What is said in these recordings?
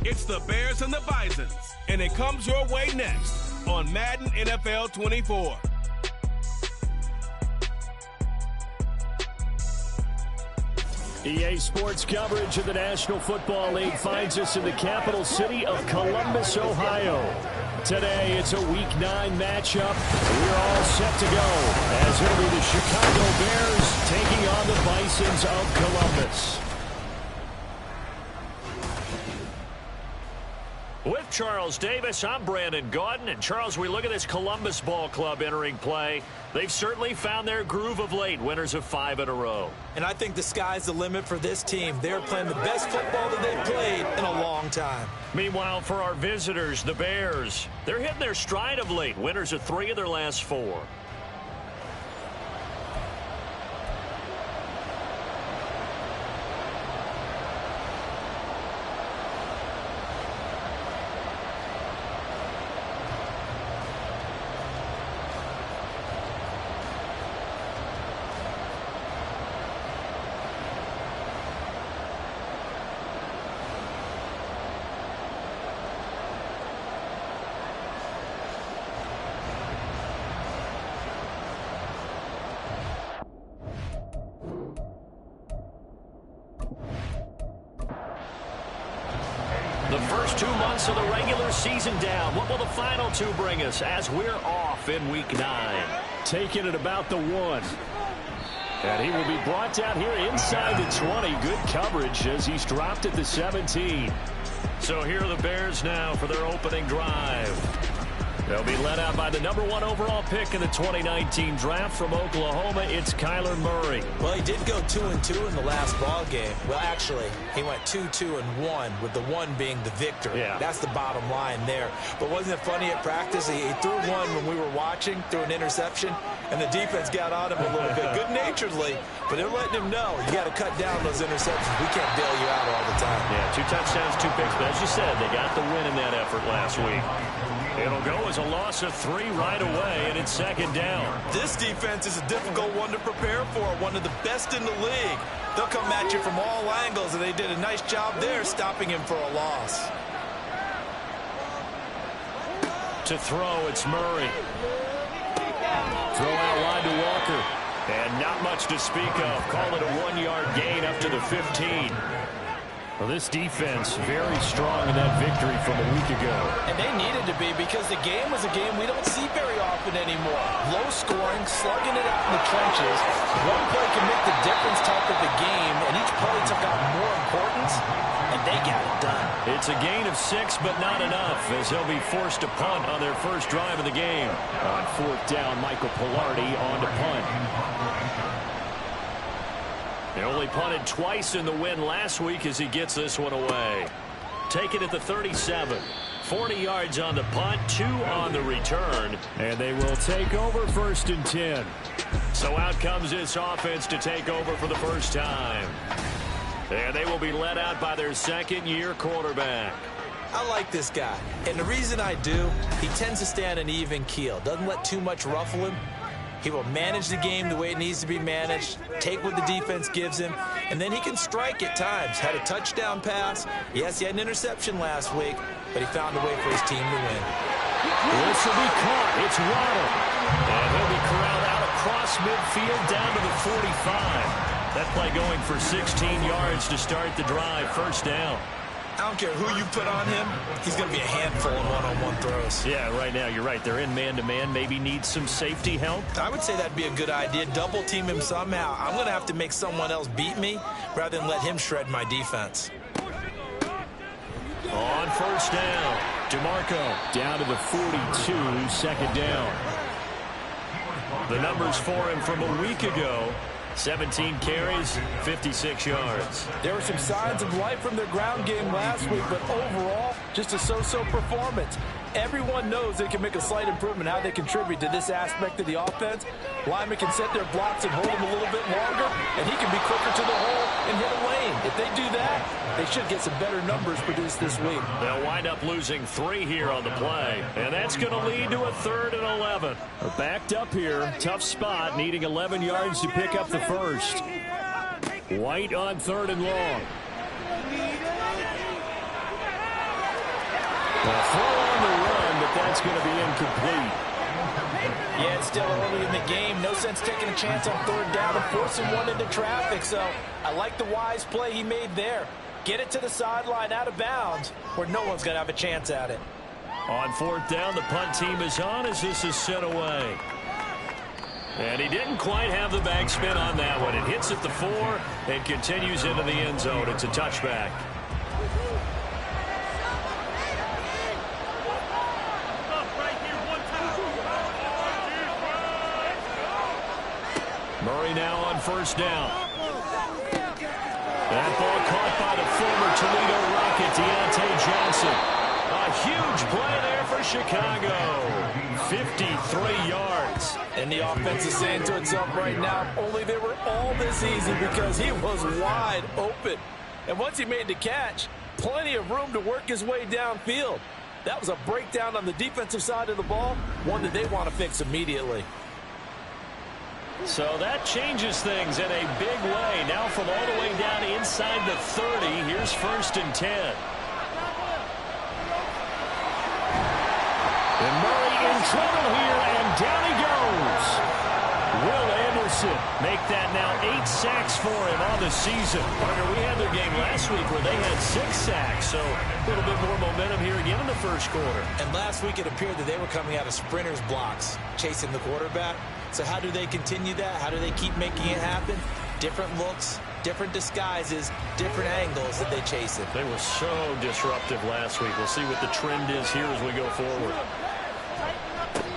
It's the Bears and the Bisons, and it comes your way next on Madden NFL 24. EA Sports coverage of the National Football League finds us in the capital city of Columbus, Ohio. Today, it's a Week 9 matchup. We're all set to go as it'll be the Chicago Bears taking on the Bisons of Columbus. With Charles Davis, I'm Brandon Gaudin. And Charles, we look at this Columbus Ball Club entering play. They've certainly found their groove of late, winners of 5 in a row. And I think the sky's the limit for this team. They're playing the best football that they've played in a long time. Meanwhile, for our visitors, the Bears, they're hitting their stride of late, winners of 3 of their last 4. The first 2 months of the regular season down. What will the final 2 bring us as we're off in Week 9? Taking it about the 1. And he will be brought down here inside the 20. Good coverage as he's dropped at the 17. So here are the Bears now for their opening drive. They'll be led out by the number 1 overall pick in the 2019 draft from Oklahoma. It's Kyler Murray. Well, he did go 2-2 in the last ball game. Well, actually, he went 2-2-1, with the 1 being the victory. Yeah. That's the bottom line there. But wasn't it funny at practice? He threw one when we were watching, threw an interception, and the defense got on him a little bit, good-naturedly. But they're letting him know, you got to cut down those interceptions. We can't bail you out all the time. Yeah, 2 touchdowns, 2 picks. But as you said, they got the win in that effort last week. It'll go as a loss of 3 right away, and it's 2nd down. This defense is a difficult one to prepare for, one of the best in the league. They'll come at you from all angles, and they did a nice job there stopping him for a loss. To throw, it's Murray. Throw out wide to Walker. And not much to speak of. Call it a 1-yard gain up to the 15. Well, this defense very strong in that victory from a week ago. And they needed to be, because the game was a game we don't see very often anymore. Low scoring, slugging it out in the trenches. One play can make the difference type of the game, and each play took on more importance, and they got it done. It's a gain of 6, but not enough, as they'll be forced to punt on their first drive of the game. On 4th down, Michael Pilardi on to punt. They only punted twice in the win last week as he gets this one away. Take it at the 37. 40 yards on the punt, 2 on the return. And they will take over 1st and 10. So out comes this offense to take over for the first time. And they will be led out by their 2nd-year quarterback. I like this guy. And the reason I do, he tends to stay on an even keel. Doesn't let too much ruffle him. He will manage the game the way it needs to be managed, take what the defense gives him, and then he can strike at times. Had a touchdown pass. Yes, he had an interception last week, but he found a way for his team to win. This will be caught. It's Waddle. And he'll be corralled out across midfield down to the 45. That play going for 16 yards to start the drive. 1st down. I don't care who you put on him, he's going to be a handful in one-on-one throws. Yeah, right now, you're right. They're in man-to-man. Maybe need some safety help. I would say that'd be a good idea. Double team him somehow. I'm going to have to make someone else beat me rather than let him shred my defense. On 1st down, DeMarco down to the 42, 2nd down. The numbers for him from a week ago. 17 carries, 56 yards. There were some signs of life from their ground game last week, but overall, just a so-so performance. Everyone knows they can make a slight improvement how they contribute to this aspect of the offense. Linemen can set their blocks and hold them a little bit longer, and he can be quicker to the hole and hit a lane. If they do that, they should get some better numbers produced this week. They'll wind up losing 3 here on the play, and that's going to lead to a 3rd and 11. They're backed up here, tough spot, needing 11 yards to pick up the first. White on 3rd and long. A throw on the run, but that's going to be incomplete. Yeah, it's still early in the game. No sense taking a chance on third down and forcing one into traffic. So I like the wise play he made there. Get it to the sideline out of bounds where no one's going to have a chance at it. On fourth down, the punt team is on as this is sent away. And he didn't quite have the bag spin on that one. It hits at the 4 and continues into the end zone. It's a touchback. Murray now on first down. That ball caught by the former Toledo Rocket, Deontay Johnson. A huge play there for Chicago. 53 yards. And the offense is saying to itself right now, only they were all this easy because he was wide open. And once he made the catch, plenty of room to work his way downfield. That was a breakdown on the defensive side of the ball, one that they want to fix immediately. So that changes things in a big way. Now from all the way down inside the 30, here's 1st and 10. And Murray in trouble here, and down he goes. Will Anderson make that now 8 sacks for him on the season. Partner, we had their game last week where they had 6 sacks, so a little bit more momentum here again in the first quarter. And last week it appeared that they were coming out of sprinters blocks, chasing the quarterback. So how do they continue that? How do they keep making it happen? Different looks, different disguises, different angles that they chase it. They were so disruptive last week. We'll see what the trend is here as we go forward.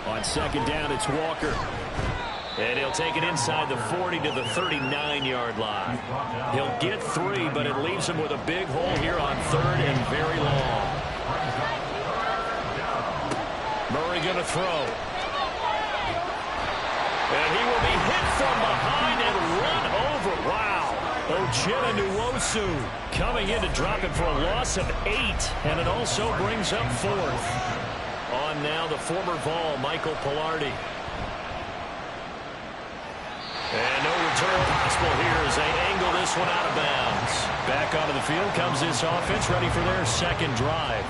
On second down, it's Walker. And he'll take it inside the 40 to the 39-yard line. He'll get 3, but it leaves him with a big hole here on 3rd and very long. Murray going to throw. And he will be hit from behind and run over. Wow. Uchenna Nwosu coming in to drop him for a loss of 8. And it also brings up 4th. On now the former Vol, Michael Pilardi. And no return possible here as they angle this one out of bounds. Back onto the field comes this offense, ready for their second drive.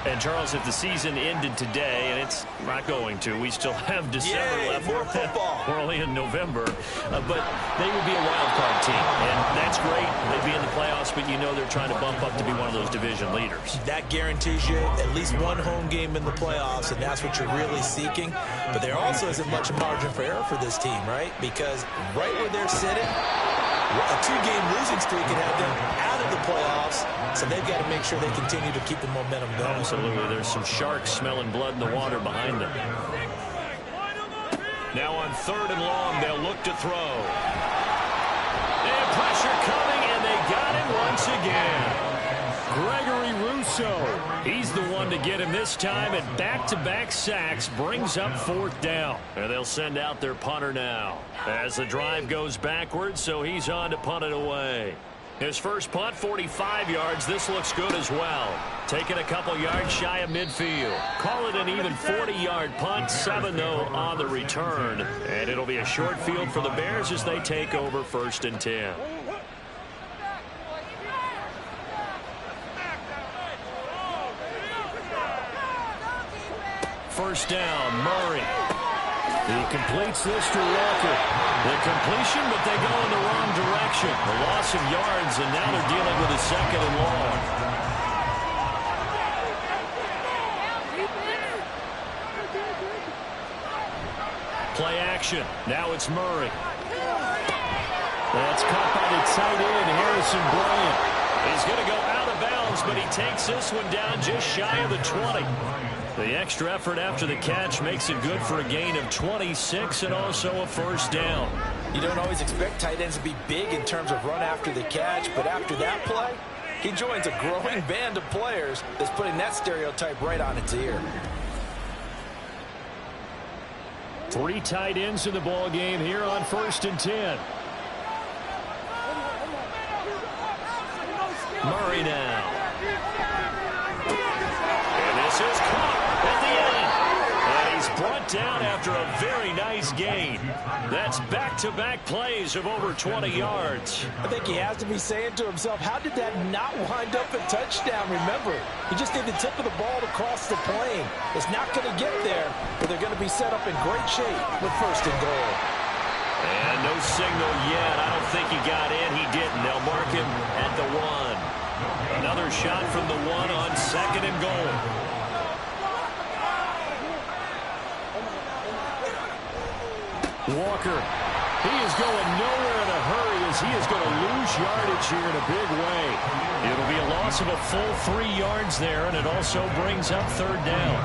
And, Charles, if the season ended today, and it's not going to, we still have December left. More football. We're only in November. But they would be a wild card team. And that's great. They'd be in the playoffs, but you know they're trying to bump up to be one of those division leaders. That guarantees you at least one home game in the playoffs, and that's what you're really seeking. But there also isn't much margin for error for this team, right? Because right where they're sitting, a 2-game losing streak can have them out of the playoffs, so they've got to make sure they continue to keep the momentum going. Absolutely. There's some sharks smelling blood in the water behind them. Now on 3rd and long, they'll look to throw. And pressure coming, and they got him once again. Gregory Rousseau. He's the one to get him this time, and back-to-back sacks brings up 4th down. And they'll send out their punter now as the drive goes backwards, so he's on to punt it away. His first punt, 45 yards. This looks good as well. Taking a couple yards shy of midfield. Call it an even 40-yard punt. 7, though, on the return. And it'll be a short field for the Bears as they take over 1st and 10. First down, Murray. He completes this to Walker. The completion, but they go in the wrong direction. The loss of yards, and now they're dealing with a 2nd and long. Play action. Now it's Murray. That's caught by the tight end, Harrison Bryant. He's going to go out of bounds, but he takes this one down just shy of the 20. The extra effort after the catch makes it good for a gain of 26 and also a 1st down. You don't always expect tight ends to be big in terms of run after the catch, but after that play, he joins a growing band of players that's putting that stereotype right on its ear. 3 tight ends in the ball game here on 1st and 10. Murray now. And this is caught at the end. And he's brought down after a very nice yards gain. That's back-to-back plays of over 20 yards. I think he has to be saying to himself, how did that not wind up a touchdown? Remember, he just did the tip of the ball to cross the plane. It's not going to get there, but they're going to be set up in great shape with 1st and goal. And no signal yet. I don't think he got in. He didn't. They'll mark him at the 1. Another shot from the 1 on 2nd and goal. Walker, he is going nowhere in a hurry as he is going to lose yardage here in a big way. It'll be a loss of a full 3 yards there, and it also brings up 3rd down.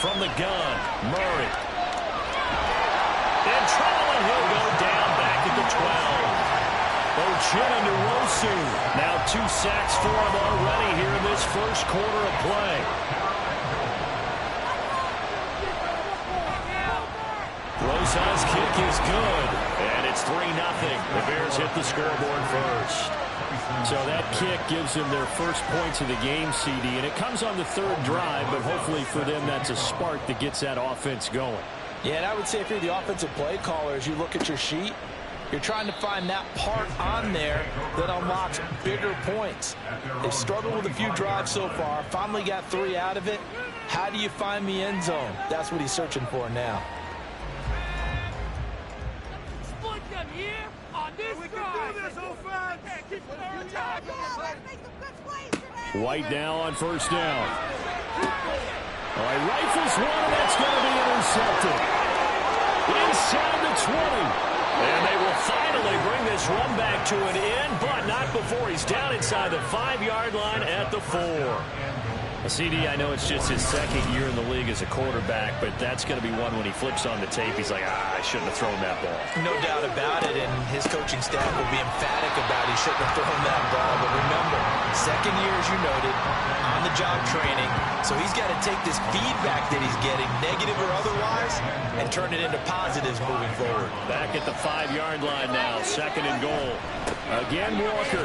From the gun, Murray. In trouble, and he'll go down back at the 12. Ochena Nwosu. Now 2 sacks for him already here in this first quarter of play. Rosas' kick is good, and it's 3-0. The Bears hit the scoreboard first. So that kick gives them their first points of the game, CD, and it comes on the 3rd drive, but hopefully for them that's a spark that gets that offense going. Yeah, and I would say if you're the offensive play caller, as you look at your sheet, you're trying to find that part on there that unlocks bigger points. They've struggled with a few drives so far, finally got 3 out of it. How do you find the end zone? That's what he's searching for now. Split them here on this side. White now on 1st down. All right, rifles one, and that's going to be intercepted. Inside the 20. And they will finally bring this run back to an end, but not before he's down inside the 5-yard line at the 4. CD, I know it's just his 2nd year in the league as a quarterback, but that's going to be one when he flips on the tape. He's like, I shouldn't have thrown that ball. No doubt about it, and his coaching staff will be emphatic about he shouldn't have thrown that ball. But remember, 2nd year, as you noted, on-the-job training, so he's got to take this feedback that he's getting, negative or otherwise, and turn it into positives moving forward. Back at the 5-yard line now, 2nd and goal. Again, Walker.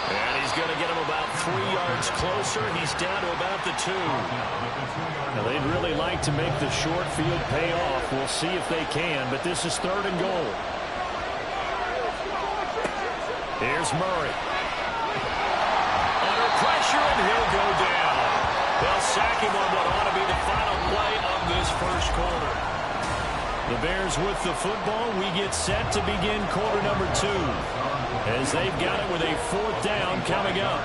And he's going to get him about 3 yards closer. He's down to about the 2. Now, they'd really like to make the short field pay off. We'll see if they can, but this is 3rd and goal. Here's Murray. Under pressure, and he'll go down. They'll sack him on what ought to be the final play of this first quarter. The Bears with the football. We get set to begin quarter number 2. As they've got it with a 4th down coming up.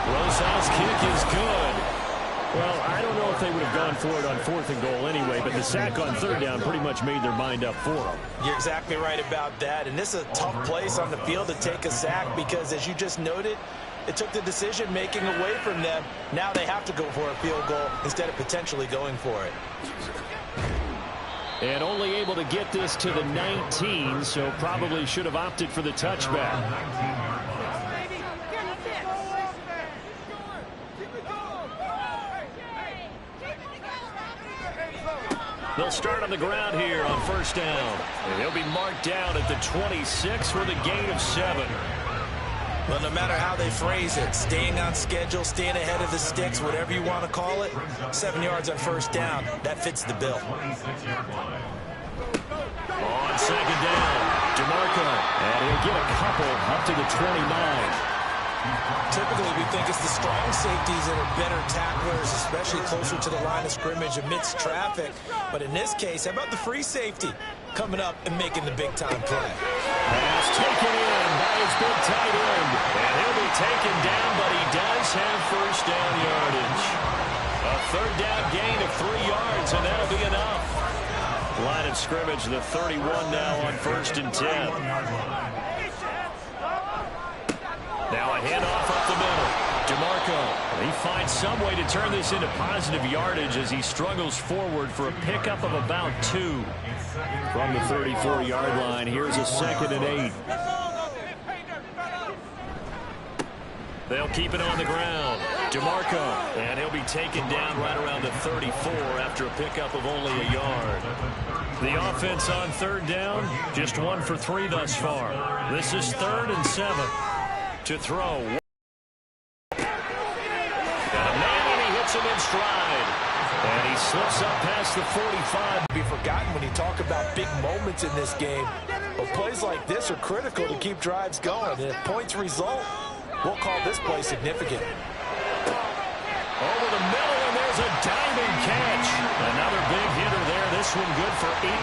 Rosas' kick is good. Well, I don't know if they would have gone for it on 4th and goal anyway, but the sack on 3rd down pretty much made their mind up for them. You're exactly right about that, and this is a tough place on the field to take a sack because, as you just noted, it took the decision-making away from them. Now they have to go for a field goal instead of potentially going for it. And only able to get this to the 19, so probably should have opted for the touchback. They'll start on the ground here on 1st down. And he'll be marked down at the 26 with a gain of 7. Well, no matter how they phrase it, staying on schedule, staying ahead of the sticks, whatever you want to call it, 7 yards on 1st down, that fits the bill. On 2nd down, DeMarco, and he'll get a couple up to the 29. Typically, we think it's the strong safeties that are better tacklers, especially closer to the line of scrimmage amidst traffic. But in this case, how about the free safety coming up and making the big-time play? Pass taken in by his big tight end. And he'll be taken down, but he does have 1st down yardage. A 3rd down gain of 3 yards, and that'll be enough. Line of scrimmage, the 31 now on 1st and 10. Now a handoff up the middle. DeMarco, he finds some way to turn this into positive yardage as he struggles forward for a pickup of about 2. From the 34-yard line, here's a 2nd and 8. They'll keep it on the ground. DeMarco, and he'll be taken down right around the 34 after a pickup of only a yard. The offense on 3rd down, just 1 for 3 thus far. This is 3rd and 7. to throw. Got a man, and he hits him in stride. And he slips up past the 45. Be forgotten when you talk about big moments in this game. But plays like this are critical to keep drives going. And if points result, we'll call this play significant. Over the middle, and there's a diving catch. Another big hitter there. This one good for 18.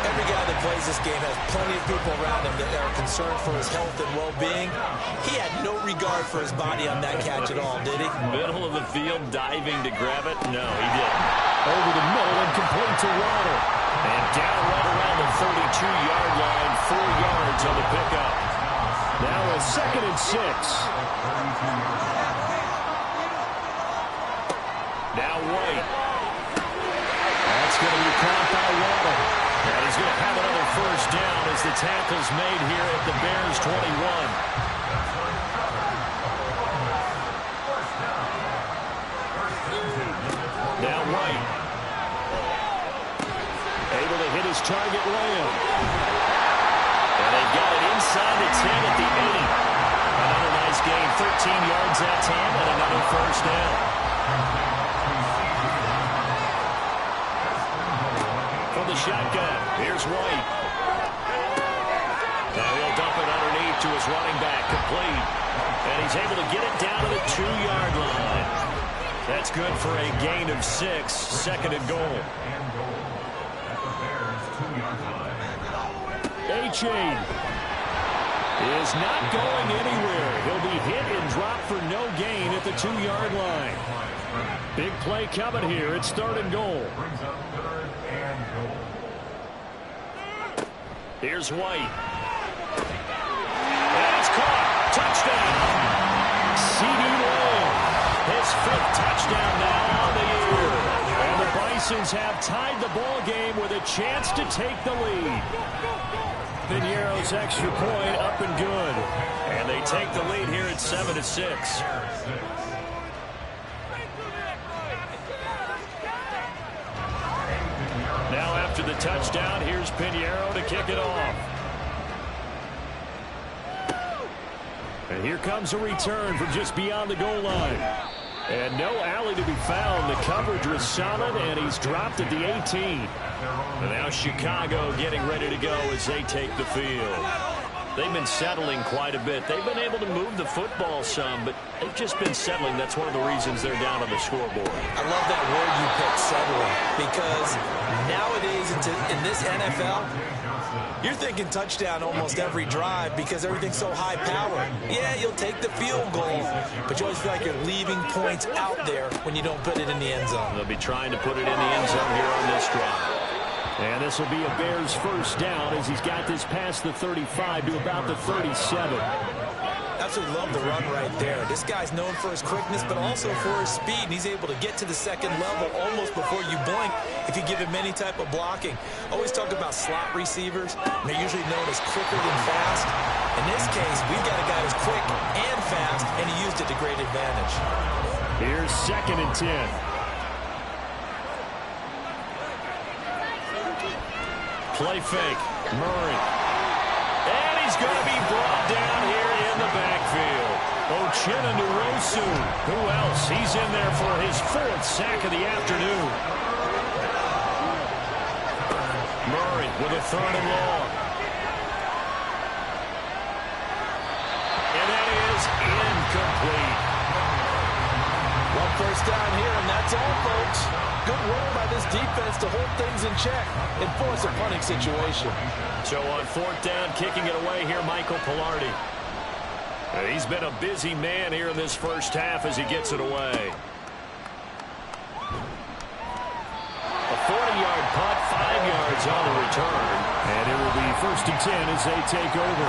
Every guy that plays this game has plenty of people around him that are concerned for his health and well-being. He had no regard for his body on that catch at all, did he? Middle of the field, diving to grab it. No, he didn't. Over the middle and complete to Waddle. And down right around the 32-yard line, 4 yards on the pickup. Now a 2nd and 6. Now White. That's going to be caught by Waddle. And he's going to have another first down as the tackle's made here at the Bears 21. Now White. Able to hit his target, Lamb. And they've got it inside the 10 at the 80. Another nice gain, 13 yards that time, and another first down. From the shotgun, here's White. Now he'll dump it underneath to his running back, complete. And he's able to get it down to the 2-yard line. That's good for a gain of 6, 2nd and goal. A-Chain is not going anywhere. He'll be hit and dropped for no gain at the 2-yard line. Big play coming here. It's 3rd and goal. Here's White. That's caught. Touchdown. C.D. Lamb. His 5th touchdown now on the year. And the Bisons have tied the ball game with a chance to take the lead. Piñeiro's extra point up and good. And they take the lead here at 7-6. Now after the touchdown, here's Piñeiro to kick it off. And here comes a return from just beyond the goal line. And no alley to be found. The coverage was solid, and he's dropped at the 18. And now Chicago getting ready to go as they take the field. They've been settling quite a bit. They've been able to move the football some, but they've just been settling. That's one of the reasons they're down on the scoreboard. I love that word you picked, settling, because nowadays in this NFL, you're thinking touchdown almost every drive because everything's so high power. Yeah, you'll take the field goal, but you always feel like you're leaving points out there when you don't put it in the end zone. They'll be trying to put it in the end zone here on this drive. And this will be a Bears first down as he's got this past the 35 to about the 37. Absolutely love the run right there. This guy's known for his quickness, but also for his speed. And he's able to get to the 2nd level almost before you blink if you give him any type of blocking. Always talk about slot receivers. They're usually known as quicker than fast. In this case, we've got a guy who's quick and fast, and he used it to great advantage. Here's 2nd and 10. Play fake. Murray. And he's going to be brought down here in the backfield. Uchenna-Nwosu. Who else? He's in there for his 4th sack of the afternoon. Murray with a 3rd and long. And that is incomplete. One first down here, and that's all, folks. Good work by this defense to hold things in check and force a punting situation. So on 4th down, kicking it away here, Michael Pilardi. He's been a busy man here in this first half as he gets it away. A 40-yard punt, 5 yards on the return. And it will be 1st and 10 as they take over.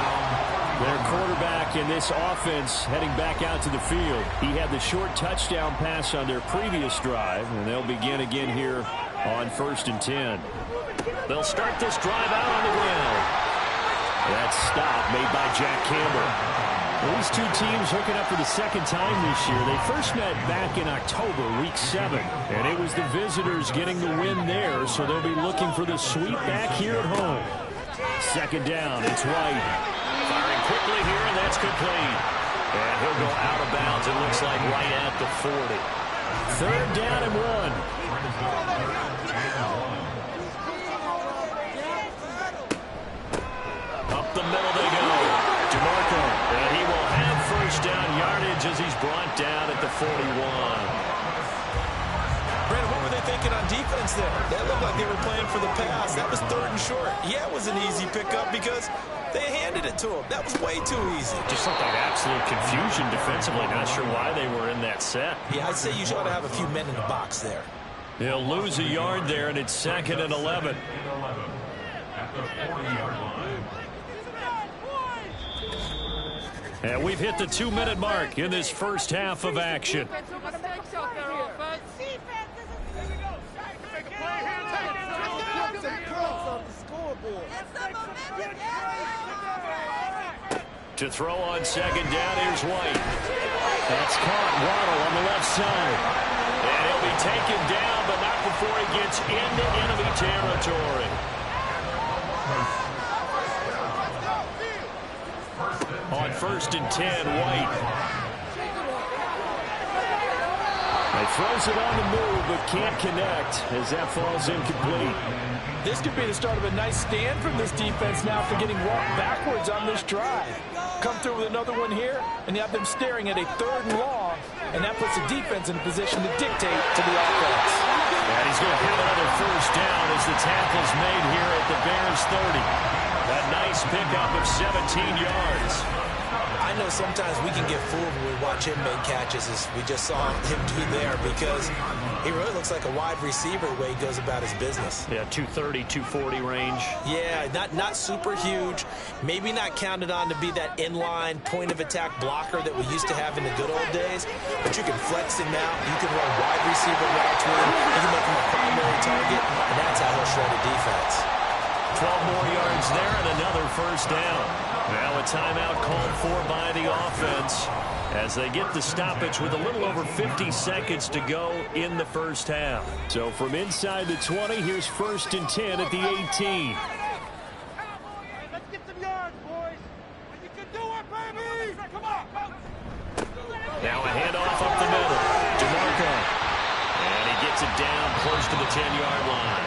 Their quarterback in this offense heading back out to the field. He had the short touchdown pass on their previous drive, and they'll begin again here on 1st and 10. They'll start this drive out on the ground. That stop made by Jack Campbell. Well, these two teams hooking up for the 2nd time this year. They first met back in October, week 7, and it was the visitors getting the win there, so they'll be looking for the sweep back here at home. 2nd down, it's White. Firing quickly here, and that's complete. And he'll go out of bounds, it looks like, right at the 40. 3rd down and 1. Up the middle they go. DeMarco. And he will have 1st down yardage as he's brought down at the 41. Brandon, what were they thinking on defense there? That looked like they were playing for the pass. That was 3rd and short. Yeah, it was an easy pickup because they handed it to him. That was way too easy. Just looked like absolute confusion defensively. Not sure why they were in that set. Yeah, I'd say you ought to have a few men in the box there. They'll lose a yard there, and it's 2nd and 11. And we've hit the 2-minute mark in this first half of action. To throw on 2nd down, here's White. That's caught. Waddle on the left side. And he'll be taken down, but not before he gets into enemy territory. On 1st and 10, White. He throws it on the move, but can't connect as that falls incomplete. This could be the start of a nice stand from this defense now for getting walked backwards on this drive. Come through with another one here, and you have them staring at a 3rd and long, and that puts the defense in a position to dictate to the offense. And he's going to have another 1st down as the tackle's made here at the Bears 30. A nice pickup of 17 yards. I know sometimes we can get fooled when we watch him make catches, as we just saw him do there, because he really looks like a wide receiver the way he goes about his business. Yeah, 230, 240 range. Yeah, not super huge. Maybe not counted on to be that inline point-of-attack blocker that we used to have in the good old days, but you can flex him out. You can run wide receiver routes with him. You can make him a primary target, and that's how he'll shred a defense. 12 more yards there and another 1st down. Now a timeout called for by the offense as they get the stoppage with a little over 50 seconds to go in the first half. So from inside the 20, here's 1st and 10 at the 18. Let's get some yards, boys. You can do it, baby. Come on. Now a handoff up the middle. DeMarco. And he gets it down close to the 10-yard line.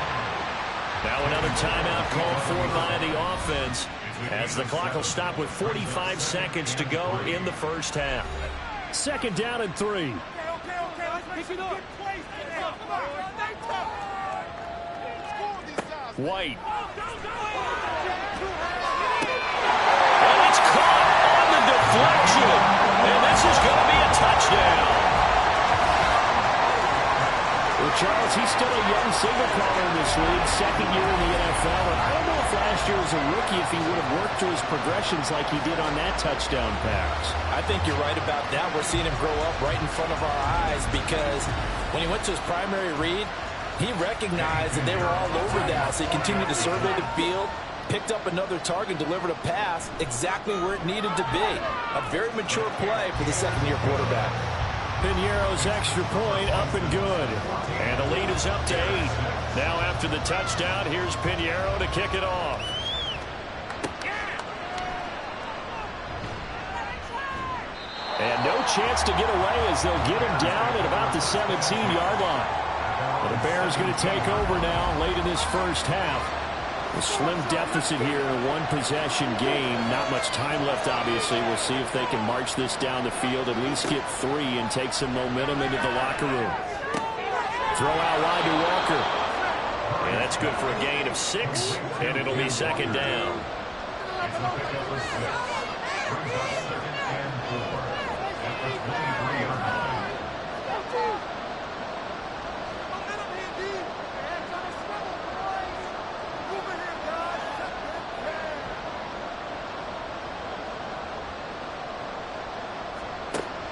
Now another timeout called for by the offense as the clock will stop with 45 seconds to go in the first half. 2nd down and 3. Okay. Let's pick it up. White. And it's caught on the deflection. And this is going to be a touchdown. Well, Charles, he's still a young signal caller in this league, 2nd year in the NFL. And I don't know if last year as a rookie if he would have worked through his progressions like he did on that touchdown pass. I think you're right about that. We're seeing him grow up right in front of our eyes because when he went to his primary read, he recognized that they were all over that. So he continued to survey the field, picked up another target, delivered a pass exactly where it needed to be. A very mature play for the 2nd-year quarterback. Piñeiro's extra point up and good. And the lead is up to 8. Now after the touchdown, here's Piñeiro to kick it off. And no chance to get away as they'll get him down at about the 17-yard line. Well, the Bears going to take over now late in this first half. A slim deficit here in a one-possession game. Not much time left, obviously. We'll see if they can march this down the field, at least get 3 and take some momentum into the locker room. Throw out wide to Walker. And that's good for a gain of 6, and it'll be 2nd down.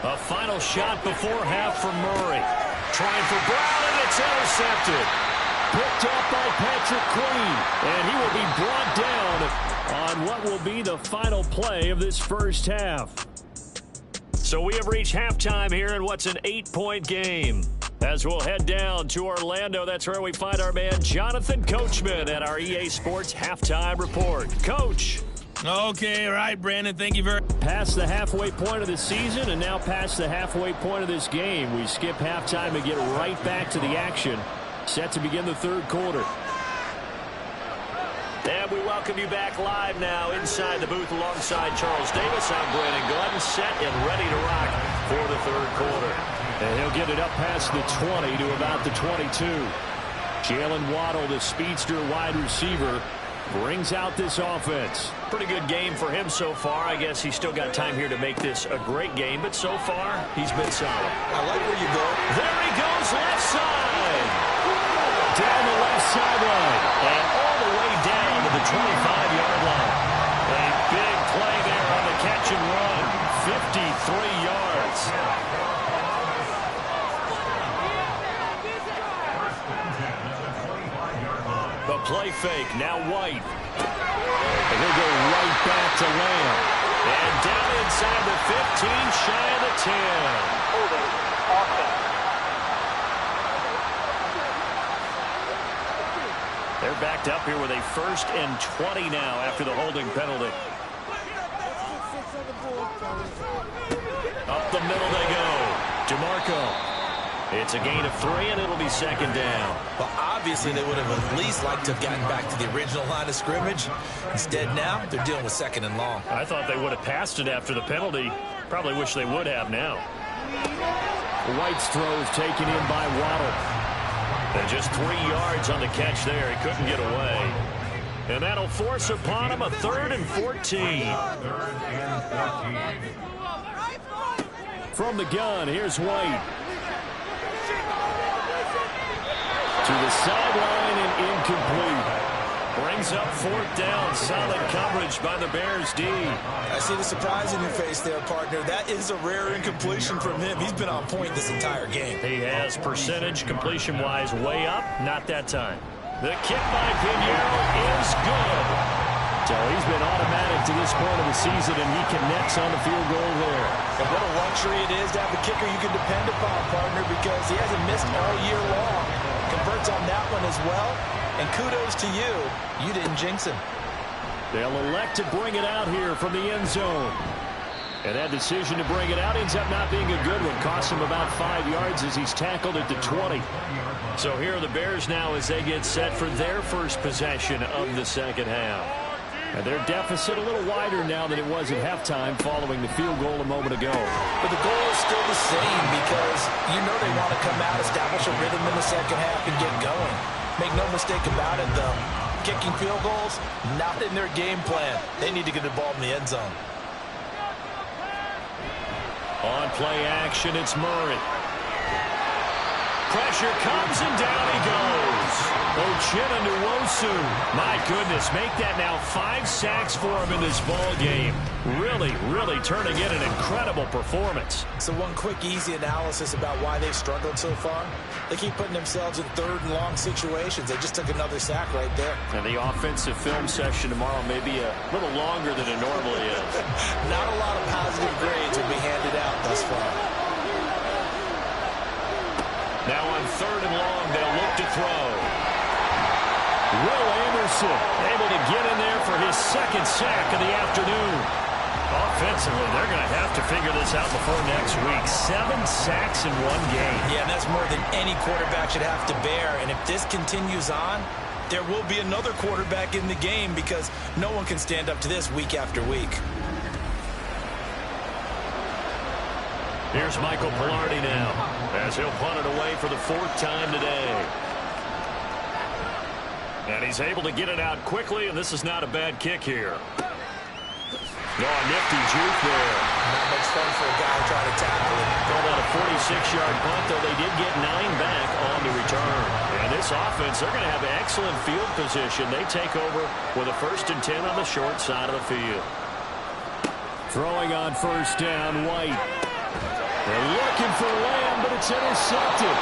A final shot before half from Murray. Trying for Brown, and it's intercepted. Picked up by Patrick Queen, and he will be brought down on what will be the final play of this first half. So we have reached halftime here in what's an 8-point game. As we'll head down to Orlando, that's where we find our man Jonathan Coachman at our EA Sports Halftime Report. Coach. Okay, all right, Brandon, thank you very much. Past the halfway point of the season and now past the halfway point of this game. We skip halftime and get right back to the action. Set to begin the third quarter. And we welcome you back live now inside the booth alongside Charles Davis. I'm Brandon Glenn, set and ready to rock for the third quarter. And he'll get it up past the 20 to about the 22. Jalen Waddle, the speedster wide receiver, brings out this offense. Pretty good game for him so far. I guess he's still got time here to make this a great game, but so far, he's been solid. I like where you go. There he goes, left side. Down the left sideline. And all the way down to the 25-yard line. A big play there on the catch and run. 53 yards. The play fake, now White. And he'll go right back to Lamb. And down inside the 15, shy of the 10. Holding, offense. They're backed up here with a 1st and 20 now after the holding penalty. Up the middle they go. DeMarco. It's a gain of 3, and it'll be 2nd down. Well, obviously, they would have at least liked to have gotten back to the original line of scrimmage. Instead, now, they're dealing with 2nd and long. I thought they would have passed it after the penalty. Probably wish they would have now. White's throw is taken in by Waddle. And just 3 yards on the catch there. He couldn't get away. And that'll force upon him a 3rd and 14. From the gun, here's White. To the sideline and incomplete. Brings up 4th down. Solid coverage by the Bears D. I see the surprise in your face there, partner. That is a rare incompletion from him. He's been on point this entire game. He has percentage completion-wise way up. Not that time. The kick by Pinheiro is good. So he's been automatic to this point of the season, and he connects on the field goal there. And what a luxury it is to have a kicker you can depend upon, partner, because he hasn't missed all year long. Converts on that one as well. And kudos to you. You didn't jinx him. They'll elect to bring it out here from the end zone. And that decision to bring it out ends up not being a good one. Costs him about 5 yards as he's tackled at the 20. So here are the Bears now as they get set for their first possession of the second half. And their deficit a little wider now than it was at halftime following the field goal a moment ago. But the goal is still the same because you know they want to come out, establish a rhythm in the second half, and get going. Make no mistake about it, though. Kicking field goals, not in their game plan. They need to get the ball in the end zone. On play action, it's Murray. Pressure comes and down he goes. Uchenna Nwosu. My goodness, make that now 5 sacks for him in this ball game. Really, really turning in an incredible performance. So one quick, easy analysis about why they've struggled so far. They keep putting themselves in 3rd and long situations. They just took another sack right there. And the offensive film session tomorrow may be a little longer than it normally is. Not a lot of positive grades will be handed out thus far. Now on 3rd and long, they'll look to throw. Will Anderson able to get in there for his 2nd sack of the afternoon. Offensively, they're going to have to figure this out before next week. 7 sacks in one game. Yeah, and that's more than any quarterback should have to bear. And if this continues on, there will be another quarterback in the game because no one can stand up to this week after week. Here's Michael Pilardi now as he'll punt it away for the 4th time today. And he's able to get it out quickly, and this is not a bad kick here. Oh, nifty juke there. Not much fun for a guy trying to tackle it. Called out a 46-yard punt, though they did get 9 back on the return. And this offense, they're going to have excellent field position. They take over with a 1st and 10 on the short side of the field. Throwing on 1st down, White. They're looking for Lamb, but it's intercepted.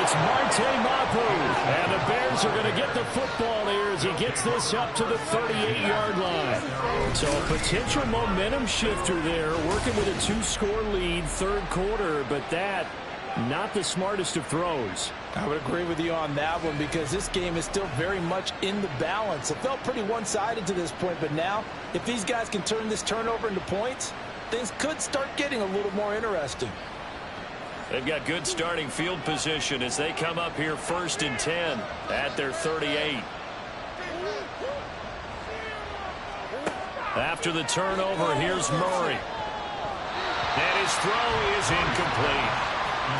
It's Marte Mapu. And the Bears are going to get the football here as he gets this up to the 38-yard line. So a potential momentum shifter there, working with a 2-score lead, 3rd quarter. But that Not the smartest of throws. I would agree with you on that one because this game is still very much in the balance. It felt pretty one-sided to this point, but now if these guys can turn this turnover into points, things could start getting a little more interesting. They've got good starting field position as they come up here 1st and 10 at their 38. After the turnover, here's Murray. And his throw is incomplete.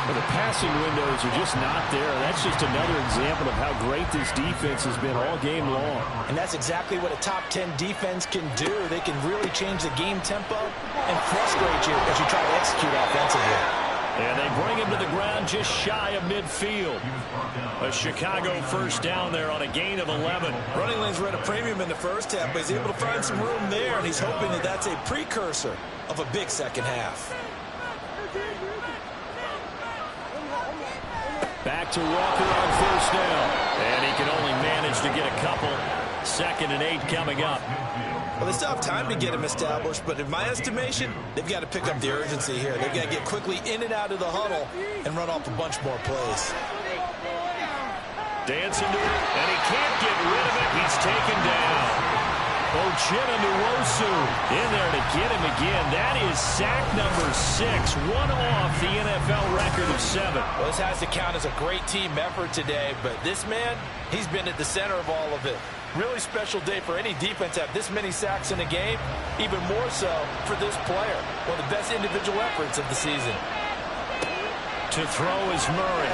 Well, the passing windows are just not there. That's just another example of how great this defense has been all game long. And that's exactly what a top 10 defense can do. They can really change the game tempo and frustrate you as you try to execute offensively. And they bring him to the ground just shy of midfield. A Chicago first down there on a gain of 11. Running lanes were at a premium in the first half, but he's able to find some room there, and he's hoping that that's a precursor of a big second half. Back to Walker on first down. And he can only manage to get a couple. 2nd and 8 coming up. Well, they still have time to get him established, but in my estimation, they've got to pick up the urgency here. They've got to get quickly in and out of the huddle and run off a bunch more plays. Dancing to it, and he can't get rid of it. He's taken down. Ochena-Nwosu in there to get him again. That is sack number 6, one off the NFL record of 7. Well, this has to count as a great team effort today, but this man, he's been at the center of all of it. Really special day for any defense to have this many sacks in a game, even more so for this player. One of the best individual efforts of the season. To throw is Murray.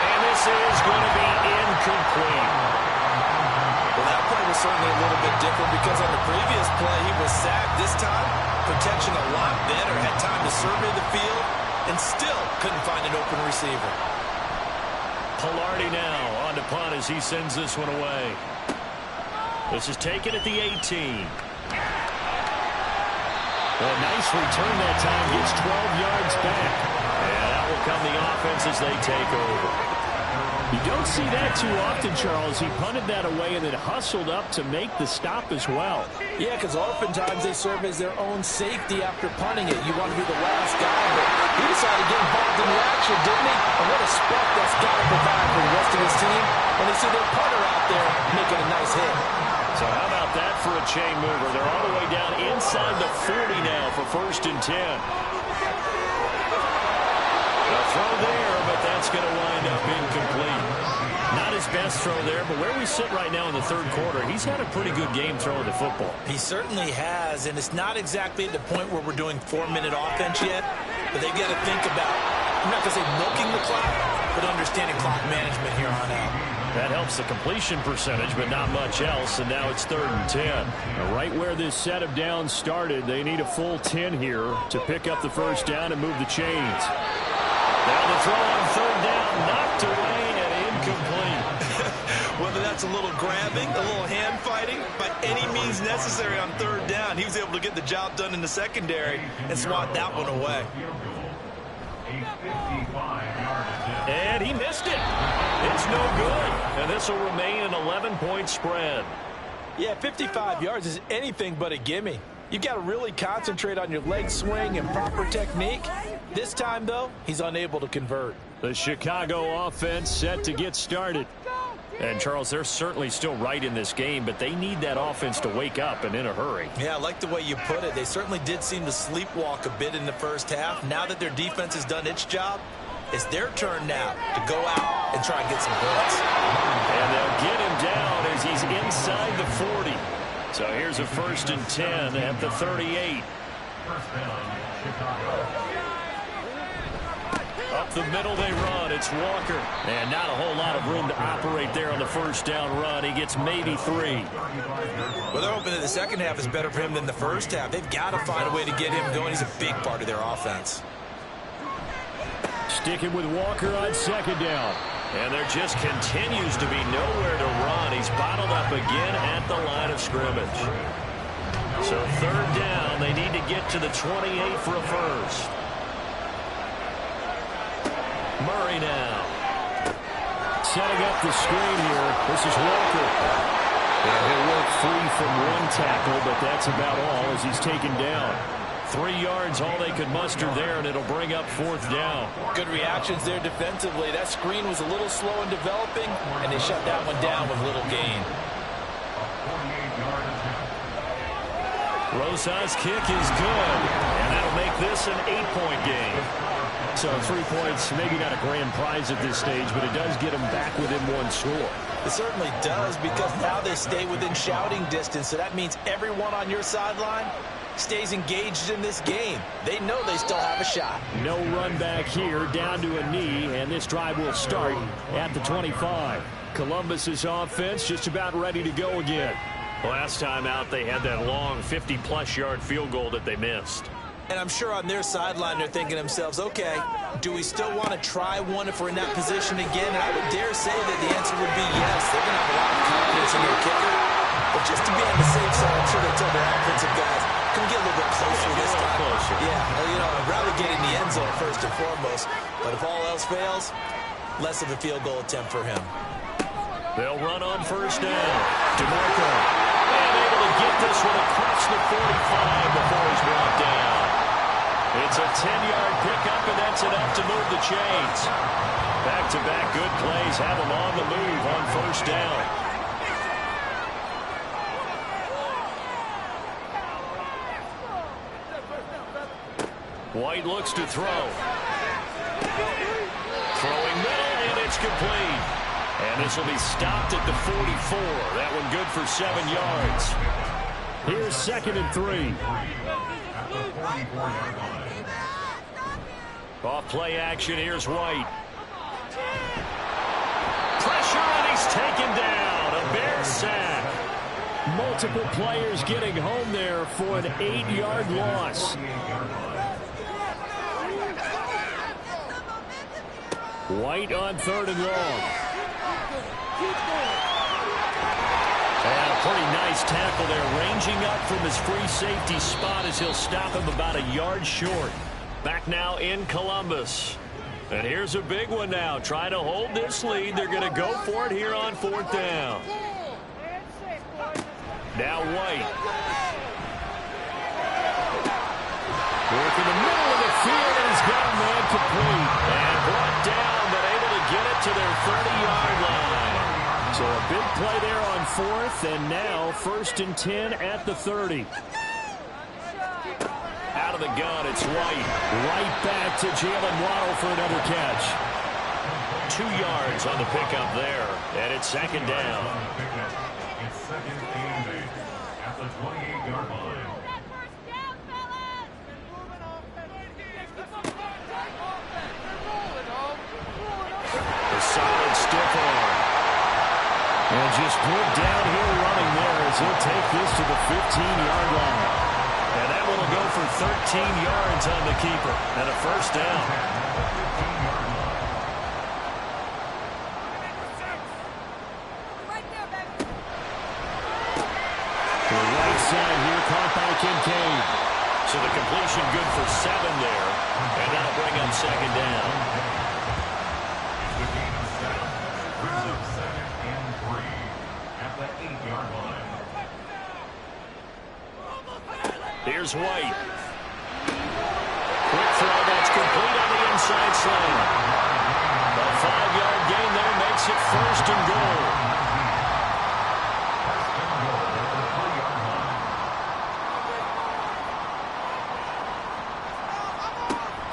And this is going to be incomplete. Well, that play was certainly a little bit different because on the previous play, he was sacked. This time, protection a lot better. Had time to survey the field and still couldn't find an open receiver. Pilardi now on to punt as he sends this one away. This is taken at the 18. A nice return that time. Gets 12 yards back. And that will come the offense as they take over. You don't see that too often, Charles. He punted that away and then hustled up to make the stop as well. Yeah, because oftentimes they serve as their own safety after punting it. You want to be the last guy, but he decided to get involved in the action, didn't he? And what a spark that's got to provide for the rest of his team when they see their punter out there making a nice hit. So how about that for a chain mover? They're all the way down inside the 40 now for 1st and 10. A throw there, but that's going to wind up incomplete. Not his best throw there, but where we sit right now in the 3rd quarter, he's had a pretty good game throwing the football. He certainly has, and it's not exactly at the point where we're doing 4-minute offense yet, but they've got to think about, I'm not going to say milking the clock, but understanding clock management here on out. That helps the completion percentage, but not much else, and now it's 3rd and 10. Now, right where this set of downs started, they need a full 10 here to pick up the first down and move the chains. Now the throw on 3rd down, knocked away and incomplete. Whether that's a little grabbing, a little hand fighting, by any means necessary on 3rd down, he was able to get the job done in the secondary and swat that one away. And he missed it. It's no good. And this will remain an 11-point spread. Yeah, 55 yards is anything but a gimme. You've got to really concentrate on your leg swing and proper technique. This time, though, he's unable to convert. The Chicago offense set to get started. And, Charles, they're certainly still right in this game, but they need that offense to wake up and in a hurry. Yeah, I like the way you put it. They certainly did seem to sleepwalk a bit in the first half. Now that their defense has done its job, it's their turn now to go out and try and get some points. And they'll get him down as he's inside the 40. So here's a 1st and 10 at the 38. Up the middle they run. It's Walker. And not a whole lot of room to operate there on the 1st down run. He gets maybe 3. Well, they're hoping that the second half is better for him than the first half. They've got to find a way to get him going. He's a big part of their offense. Sticking with Walker on 2nd down. And there just continues to be nowhere to run. He's bottled up again at the line of scrimmage. So 3rd down, they need to get to the 28 for a first. Murray now. Setting up the screen here. This is Walker. And he'll work free from one tackle, but that's about all as he's taken down. 3 yards, all they could muster there, and it'll bring up 4th down. Good reactions there defensively. That screen was a little slow in developing, and they shut that one down with little gain. Rosa's kick is good, and that'll make this an 8-point game. So 3 points, maybe not a grand prize at this stage, but it does get them back within 1 score. It certainly does, because now they stay within shouting distance, so that means everyone on your sideline stays engaged in this game. They know they still have a shot. No run back here, down to a knee, and this drive will start at the 25. Columbus's offense just about ready to go again. Last time out, they had that long 50-plus yard field goal that they missed. And I'm sure on their sideline they're thinking to themselves, okay, do we still want to try one if we're in that position again? And I would dare say that the answer would be yes. They're going to have a lot of confidence in their kicker. But just to be on the safe side, I'm sure they tell their offensive guys, come get a little bit closer this time. Closer. Yeah, you know, I'd rather get in the end zone first and foremost. But if all else fails, less of a field goal attempt for him. They'll run on 1st down. DeMarco. And able to get this one across the 45 before he's brought down. It's a 10-yard pickup, and that's enough to move the chains. Back-to-back good plays have them on the move on 1st down. White looks to throw. Throwing middle, and it's complete. And this will be stopped at the 44. That one good for 7 yards. Here's 2nd and 3. Off play action, here's White. Pressure, and he's taken down. A Bear sack. Multiple players getting home there for an 8-yard loss. White on 3rd and long. And a pretty nice tackle there, ranging up from his free safety spot as he'll stop him about a yard short. Back now in Columbus. And here's a big one now. Trying to hold this lead. They're going to go for it here on 4th down. Now White. Work in the middle of the field, and he's got a man complete. And brought down, but able to get it to their 30-yard line. So a big play there on 4th, and now 1st and 10 at the 30. Out of the gun, it's White. Right back to Jalen Waddle for another catch. 2 yards on the pickup there, and it's 2nd down. It's 2nd and 8 at the 28-yard line. The solid stiff arm. And just good downhill running there as he'll take this to the 15-yard line. And that one will go for 13 yards on the keeper and a 1st down. The right side here caught by Kincaid. So the completion good for 7 there. And that'll bring up 2nd down. The game is 7. Brings up 2nd and 3 at the 8-yard line. Here's White. Quick throw that's complete on the inside slant. A 5-yard gain there makes it 1st and goal.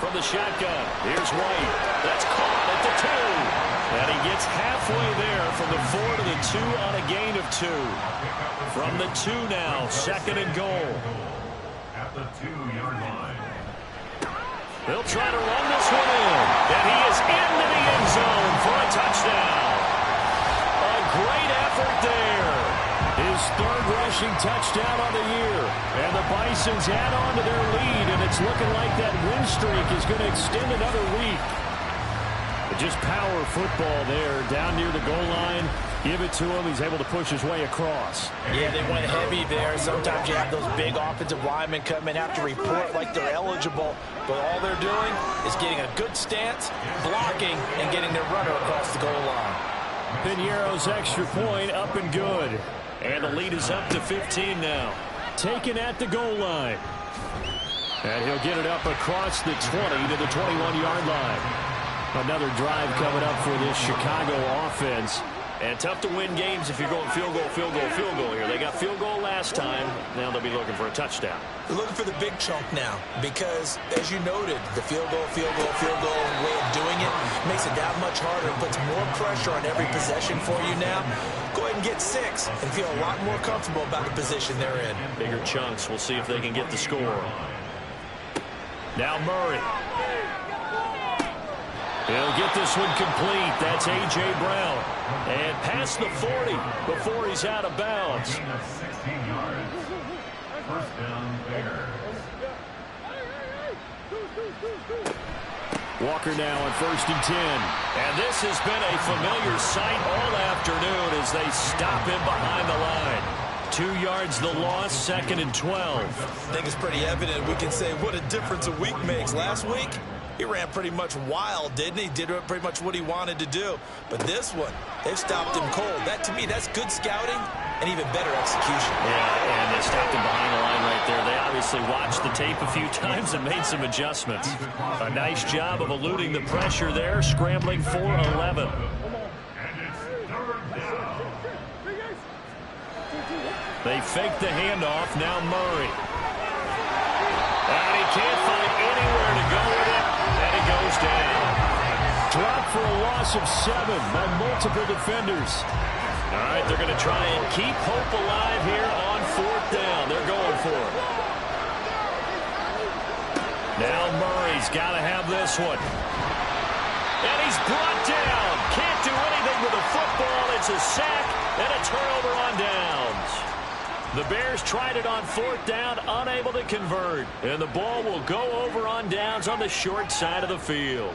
From the shotgun, here's White. That's caught at the 2. And he gets halfway there from the 4 to the 2 on a gain of 2. From the 2 now, 2nd and goal. At the 2-yard line. They'll try to run this one in. And he is into the end zone for a touchdown. A great effort there. His 3rd rushing touchdown on the year. And the Bisons add on to their lead, and it's looking like that win streak is going to extend another week. But just power football there down near the goal line. Give it to him. He's able to push his way across. Yeah, they went heavy there. Sometimes you have those big offensive linemen come in, have to report like they're eligible. But all they're doing is getting a good stance, blocking, and getting their runner across the goal line. Piñeiro's extra point up and good. And the lead is up to 15 now. Taken at the goal line. And he'll get it up across the 20 to the 21-yard line. Another drive coming up for this Chicago offense. And tough to win games if you're going field goal, field goal, field goal here. They got field goal last time. Now they'll be looking for a touchdown. They're looking for the big chunk now because, as you noted, the field goal way of doing it makes it that much harder and puts more pressure on every possession for you now. Go ahead and get 6 and feel a lot more comfortable about the position they're in. Bigger chunks. We'll see if they can get the score. Now Murray. He'll get this one complete. That's A.J. Brown. And past the 40 before he's out of bounds. 16 yards. First down Bears. Walker now on 1st and 10. And this has been a familiar sight all afternoon as they stop him behind the line. 2 yards the loss, 2nd and 12. I think it's pretty evident. We can say what a difference a week makes. Last week, he ran pretty much wild, didn't he? Did pretty much what he wanted to do. But this one, they've stopped him cold. That, to me, that's good scouting and even better execution. Yeah, and they stopped him behind the line right there. They obviously watched the tape a few times and made some adjustments. A nice job of eluding the pressure there, scrambling for 11. They fake the handoff. Now Murray. And he can't find anywhere to go with it. And he goes down. Dropped for a loss of 7 by multiple defenders. All right, they're going to try and keep hope alive here on 4th down. They're going for it. Now Murray's got to have this one. And he's brought down. Can't do anything with the football. It's a sack and a turnover on downs. The Bears tried it on 4th down, unable to convert. And the ball will go over on downs on the short side of the field.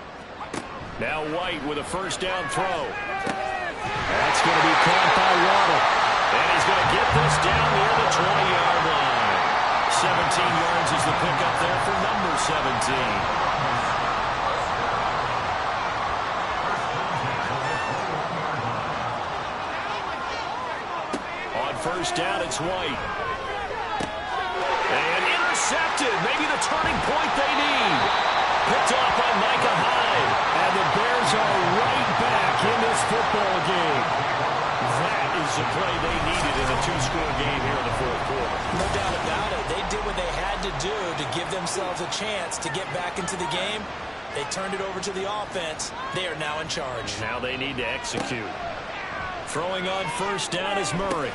Now White with a 1st down throw. That's going to be caught by Waddle. And he's going to get this down near the 20-yard line. 17 yards is the pickup there for number 17. On 1st down, it's White. And intercepted. Maybe the turning point they need. Picked off by Micah Hyde. And the Bears are right back in this football game. That is the play they needed in a 2-score game here in the 4th quarter. No doubt about it. They did what they had to do to give themselves a chance to get back into the game. They turned it over to the offense. They are now in charge. Now they need to execute. Throwing on 1st down is Murray.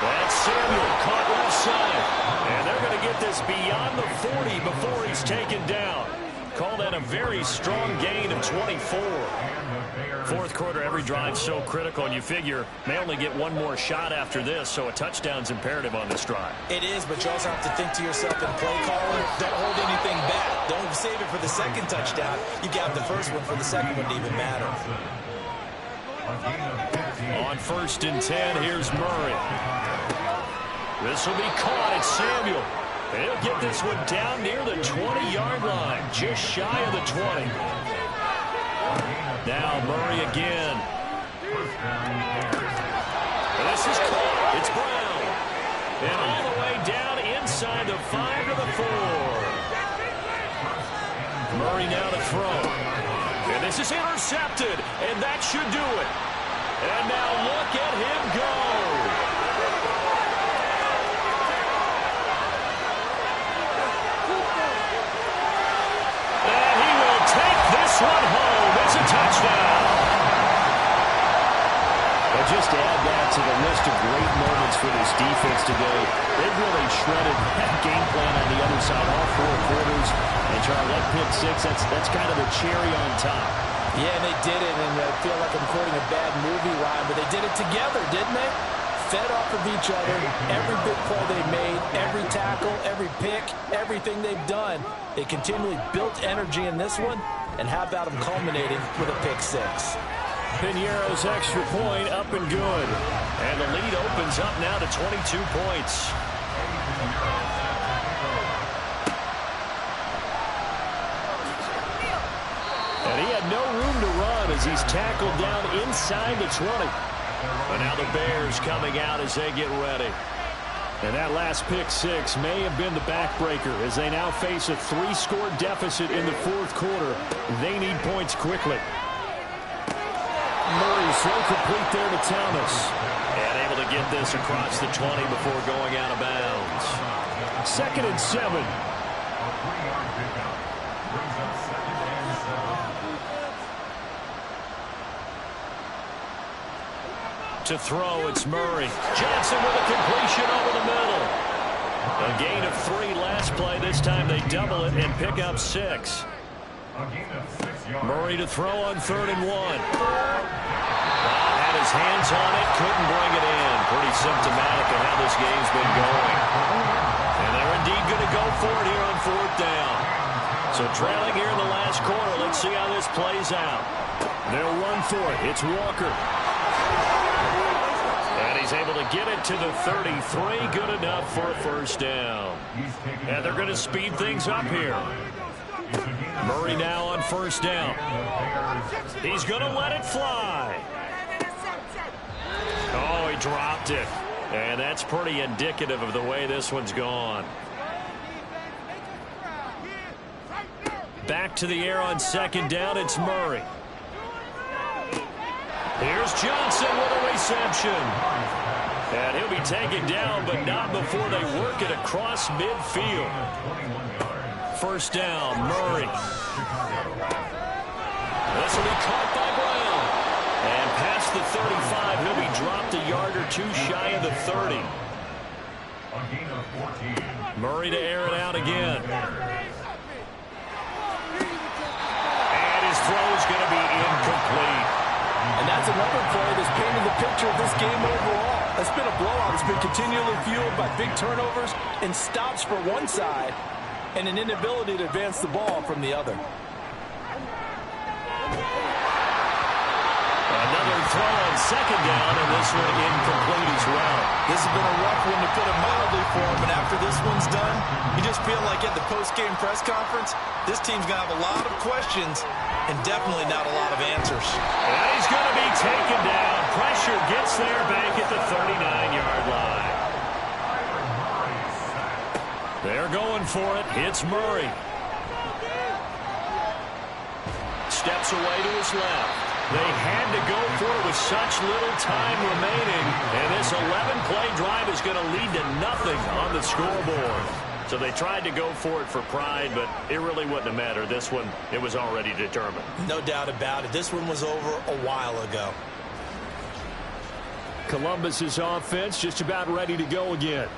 That's Samuel caught left side. And they're going to get this beyond the 40 before he's taken down. Call that a very strong gain of 24. 4th quarter, every drive so critical, and you figure may only get one more shot after this, so a touchdown's imperative on this drive. It is, but you also have to think to yourself in play calling, don't hold anything back. Don't save it for the 2nd touchdown. You got the 1st one for the 2nd one to even matter. On 1st and 10, here's Murray. This will be caught. It's Samuel. And he'll get this one down near the 20-yard line, just shy of the 20. Now Murray again. And this is caught. It's Brown. And all the way down inside the 5 to the 4. Murray now to throw. And this is intercepted. And that should do it. And now look at him go. And he will take this one home. It's a touchdown. But just add that to the list of great moments for this defense today. They've really shredded that game plan on the other side, all 4 quarters. And Charles, that pick 6, that's kind of the cherry on top. Yeah, they did it, and I feel like I'm quoting a bad movie, Ryan, but they did it together, didn't they? Fed off of each other, every big play they made, every tackle, every pick, everything they've done. They continually built energy in this one, and how about them culminating with a pick 6? Piñeiro's extra point up and good. And the lead opens up now to 22 points. And he had no room to run as he's tackled down inside the 20. But now the Bears coming out as they get ready. And that last pick six may have been the backbreaker as they now face a 3-score deficit in the fourth quarter. They need points quickly. Murray slow complete there to Thomas. And able to get this across the 20 before going out of bounds. 2nd and 7. To throw, it's Murray. Johnson with a completion over the middle. A gain of 3 last play. This time they double it and pick up 6. Murray to throw on 3rd and 1. Had his hands on it, couldn't bring it in. Pretty symptomatic of how this game's been going. And they're indeed going to go for it here on 4th down. So trailing here in the last quarter. Let's see how this plays out. They'll run for it. It's Walker. And he's able to get it to the 33. Good enough for a 1st down. And they're going to speed things up here. Murray now on 1st down. He's going to let it fly. Oh, he dropped it. And that's pretty indicative of the way this one's gone. Back to the air on 2nd down. It's Murray. Here's Johnson with a reception. And he'll be taken down, but not before they work it across midfield. 1st down, Murray. This will be caught by Brown. And past the 35, he'll be dropped a yard or 2 shy of the 30. Murray to air it out again. And his throw is going to be incomplete. And that's another play that's painted the picture of this game overall. It's been a blowout. It's been continually fueled by big turnovers and stops for one side and an inability to advance the ball from the other. Another throw on 2nd down, and this one incomplete as well. This has been a rough one, to put it mildly, for him. And after this one's done, you just feel like at the post-game press conference, this team's going to have a lot of questions and definitely not a lot of answers. And he's going to be taken down. Pressure gets there back at the 39-yard line. They're going for it. It's Murray. Steps away to his left. They had to go for it with such little time remaining. And this 11-play drive is going to lead to nothing on the scoreboard. So they tried to go for it for pride, but it really wouldn't have mattered. This one, it was already determined. No doubt about it. This one was over a while ago. Columbus's offense just about ready to go again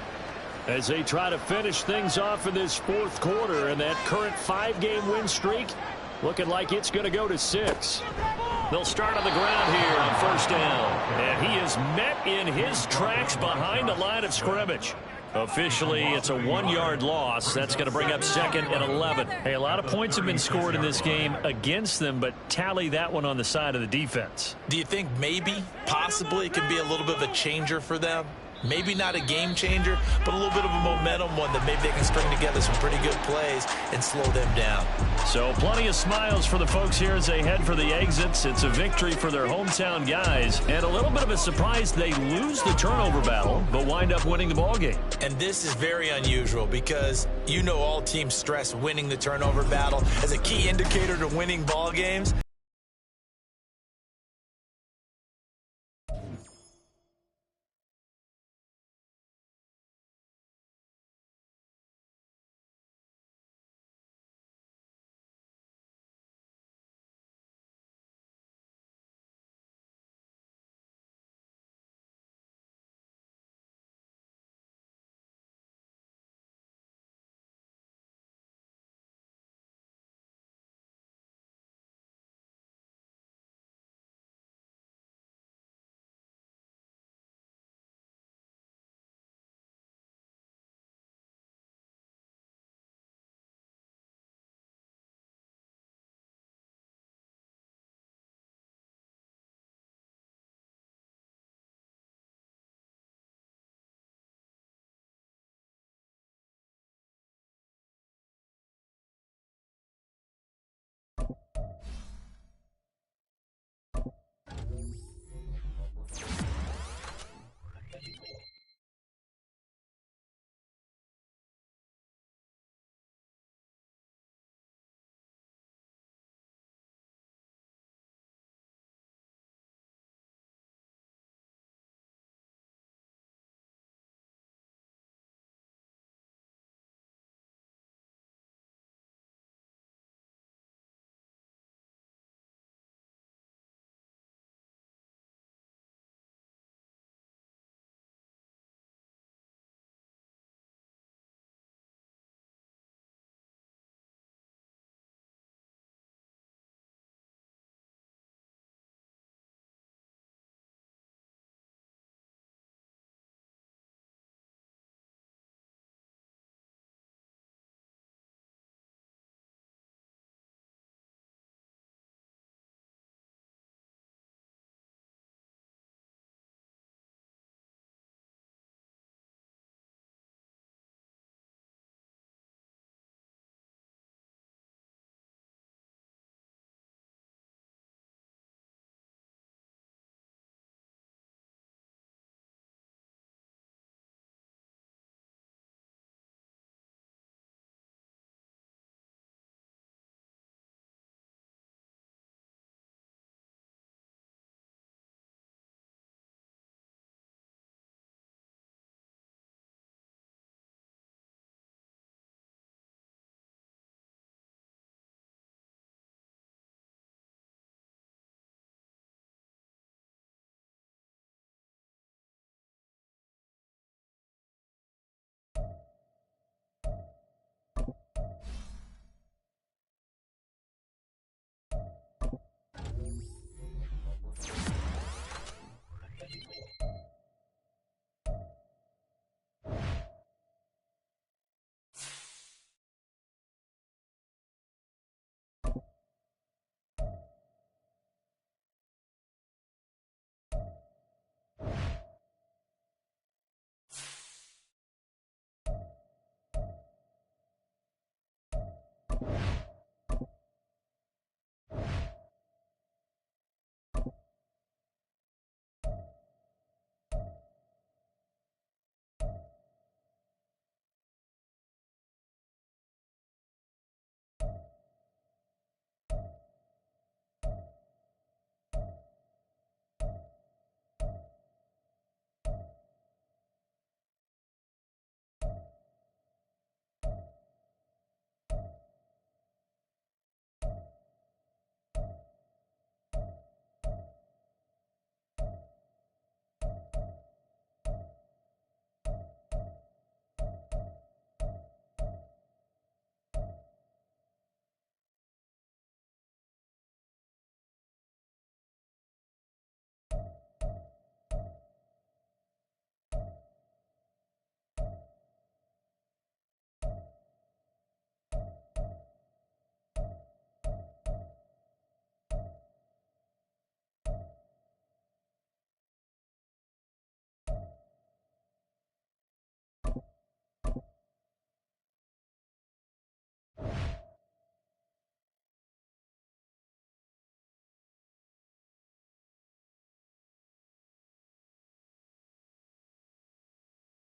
as they try to finish things off in this 4th quarter, and that current 5-game win streak looking like it's going to go to 6. They'll start on the ground here on 1st down. And he is met in his tracks behind the line of scrimmage. Officially, it's a 1-yard loss. That's going to bring up 2nd and 11. Hey, a lot of points have been scored in this game against them, but tally that one on the side of the defense. Do you think maybe, possibly, it could be a little bit of a changer for them? Maybe not a game changer, but a little bit of a momentum one that maybe they can string together some pretty good plays and slow them down. So plenty of smiles for the folks here as they head for the exits. It's a victory for their hometown guys, and a little bit of a surprise they lose the turnover battle, but wind up winning the ball game. And this is very unusual because you know all teams stress winning the turnover battle as a key indicator to winning ball games.